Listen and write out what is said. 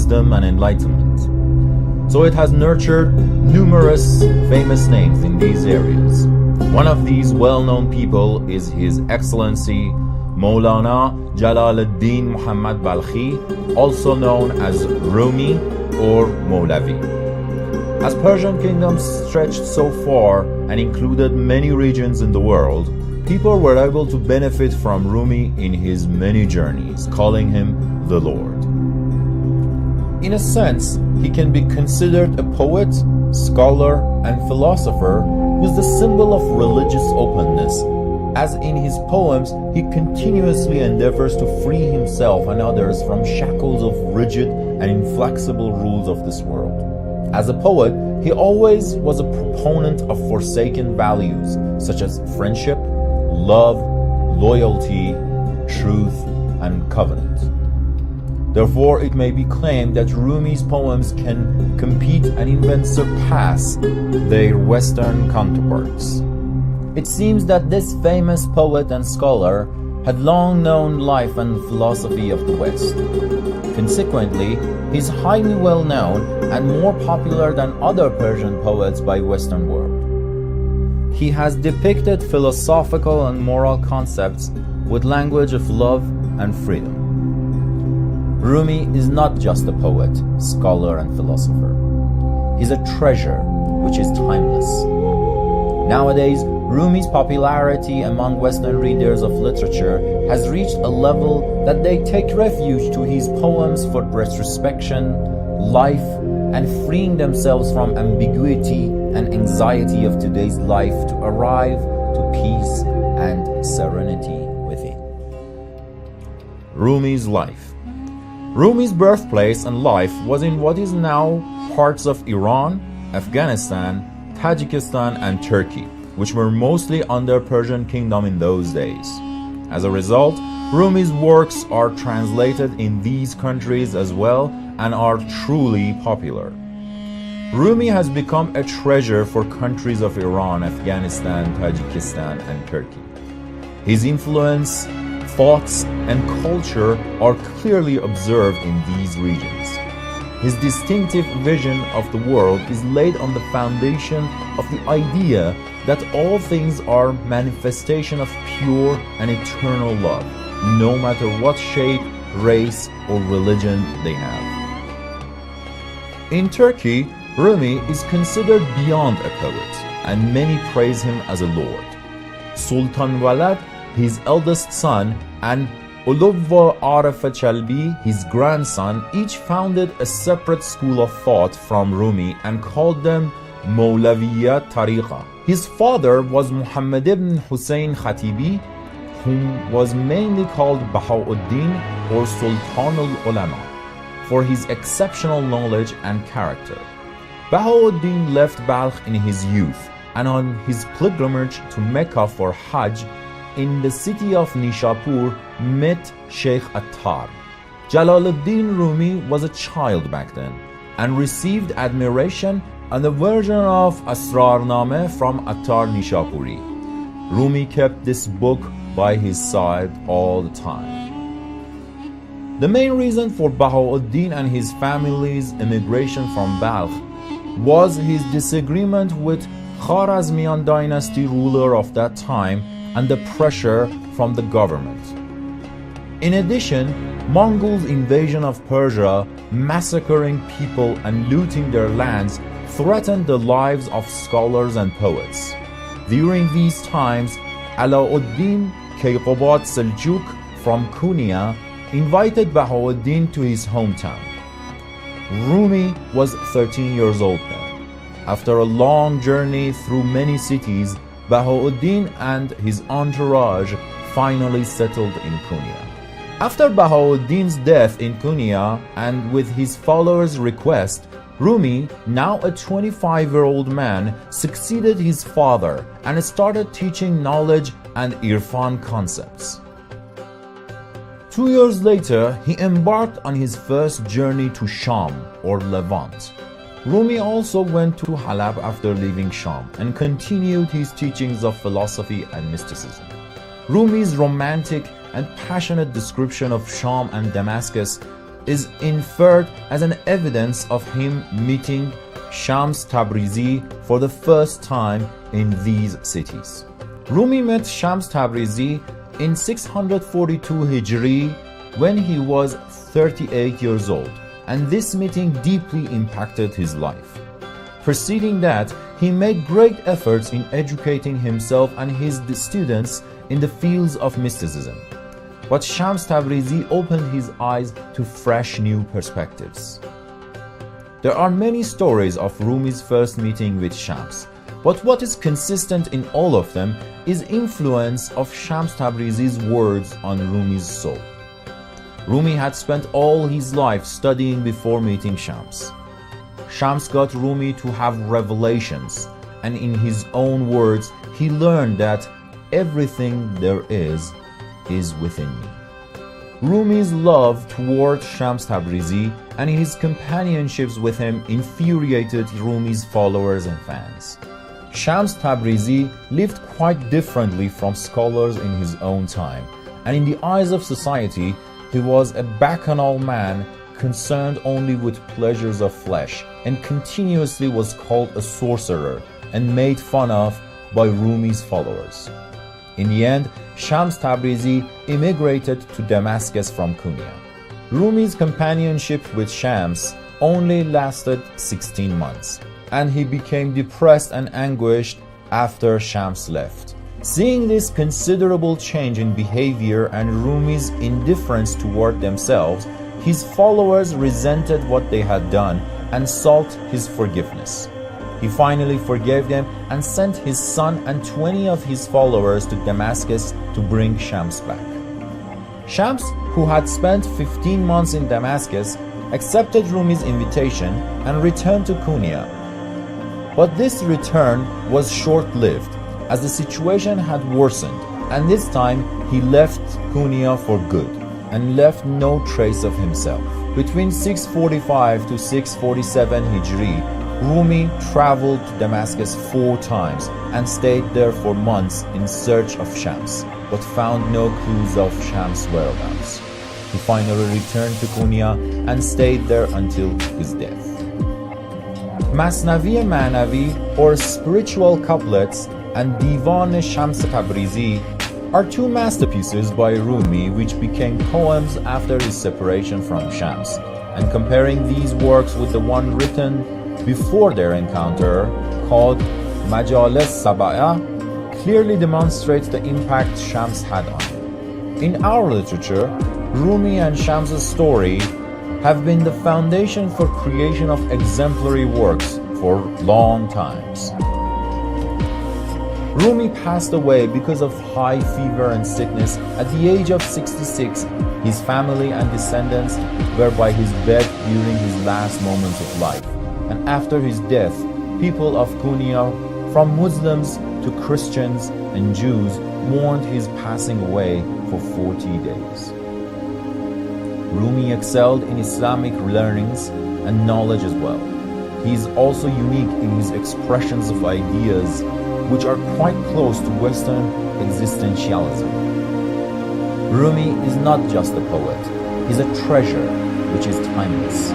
wisdom and enlightenment. So it has nurtured numerous famous names in these areas. One of these well-known people is His Excellency Maulana Jalaluddin Muhammad Balkhi, also known as Rumi or Mawlavi. As Persian kingdom stretched so far and included many regions in the world, people were able to benefit from Rumi in his many journeys, calling him the Lord. In a sense, he can be considered a poet, scholar, and philosopher who is the symbol of religious openness, as in his poems he continuously endeavors to free himself and others from shackles of rigid and inflexible rules of this world. As a poet, he always was a proponent of forsaken values such as friendship, love, loyalty, truth, and covenant. Therefore, it may be claimed that Rumi's poems can compete and even surpass their Western counterparts. It seems that this famous poet and scholar had long known life and philosophy of the West. Consequently, he is highly well known and more popular than other Persian poets by Western world. He has depicted philosophical and moral concepts with language of love and freedom. Rumi is not just a poet, scholar, and philosopher. He's a treasure which is timeless. Nowadays, Rumi's popularity among Western readers of literature has reached a level that they take refuge to his poems for retrospection, life, and freeing themselves from ambiguity and anxiety of today's life to arrive to peace and serenity within. Rumi's life. Rumi's birthplace and life was in what is now parts of Iran, Afghanistan, Tajikistan, and Turkey, which were mostly under Persian kingdom in those days. As a result, Rumi's works are translated in these countries as well and are truly popular. Rumi has become a treasure for countries of Iran, Afghanistan, Tajikistan, and Turkey. His influence, thoughts, and culture are clearly observed in these regions. His distinctive vision of the world is laid on the foundation of the idea that all things are manifestation of pure and eternal love, no matter what shape, race, or religion they have. In Turkey, Rumi is considered beyond a poet, and many praise him as a lord. Sultan Walad, his eldest son, and Uluwa Arif Chalbi, his grandson, each founded a separate school of thought from Rumi and called them Mawlaviya Tariqa. His father was Muhammad ibn Hussein Khatibi, whom was mainly called Bahauddin or Sultan al-Ulama for his exceptional knowledge and character. Bahauddin left Balkh in his youth, and on his pilgrimage to Mecca for Hajj, in the city of Nishapur, met Sheikh Attar. Jalaluddin Rumi was a child back then and received admiration and a version of Asrarnameh from Attar Nishapuri. Rumi kept this book by his side all the time. The main reason for Bahauddin and his family's immigration from Balkh was his disagreement with Khwarezmian dynasty ruler of that time and the pressure from the government. In addition, Mongols' invasion of Persia, massacring people and looting their lands, threatened the lives of scholars and poets. During these times, Alauddin Kayqubad Seljuk from Konya invited Bahauddin to his hometown. Rumi was 13 years old then. After a long journey through many cities, Bahauddin and his entourage finally settled in Konya. After Bahauddin's death in Konya and with his followers' request, Rumi, now a 25-year-old man, succeeded his father and started teaching knowledge and Irfan concepts. 2 years later, he embarked on his first journey to Sham or Levant. Rumi also went to Halab after leaving Sham and continued his teachings of philosophy and mysticism. Rumi's romantic and passionate description of Sham and Damascus is inferred as an evidence of him meeting Shams Tabrizi for the first time in these cities. Rumi met Shams Tabrizi in 642 Hijri when he was 38 years old, and this meeting deeply impacted his life. Preceding that, he made great efforts in educating himself and his students in the fields of mysticism. But Shams Tabrizi opened his eyes to fresh new perspectives. There are many stories of Rumi's first meeting with Shams, but what is consistent in all of them is influence of Shams Tabrizi's words on Rumi's soul. Rumi had spent all his life studying before meeting Shams. Shams got Rumi to have revelations, and in his own words, he learned that everything there is within me. Rumi's love toward Shams Tabrizi and his companionships with him infuriated Rumi's followers and fans. Shams Tabrizi lived quite differently from scholars in his own time, and in the eyes of society, he was a bacchanal man concerned only with pleasures of flesh, and continuously was called a sorcerer and made fun of by Rumi's followers. In the end, Shams Tabrizi immigrated to Damascus from Konya. Rumi's companionship with Shams only lasted 16 months, and he became depressed and anguished after Shams left. Seeing this considerable change in behavior and Rumi's indifference toward themselves, his followers resented what they had done and sought his forgiveness. He finally forgave them and sent his son and 20 of his followers to Damascus to bring Shams back. Shams, who had spent 15 months in Damascus, accepted Rumi's invitation and returned to Konya. But this return was short-lived, as the situation had worsened, and this time he left Konya for good and left no trace of himself. Between 645 to 647 Hijri, Rumi traveled to Damascus 4 times and stayed there for months in search of Shams, but found no clues of Shams' whereabouts. He finally returned to Konya and stayed there until his death. Masnavi Manavi, or spiritual couplets, and Divan Shams Tabrizi are 2 masterpieces by Rumi which became poems after his separation from Shams, and comparing these works with the one written before their encounter, called Majalis Sabaya, clearly demonstrates the impact Shams had on him. In our literature, Rumi and Shams' story have been the foundation for creation of exemplary works for long times. Rumi passed away because of high fever and sickness at the age of 66. His family and descendants were by his bed during his last moments of life. And after his death, people of Konya, from Muslims to Christians and Jews, mourned his passing away for 40 days. Rumi excelled in Islamic learnings and knowledge as well. He is also unique in his expressions of ideas which are quite close to Western existentialism. Rumi is not just a poet, he's a treasure which is timeless.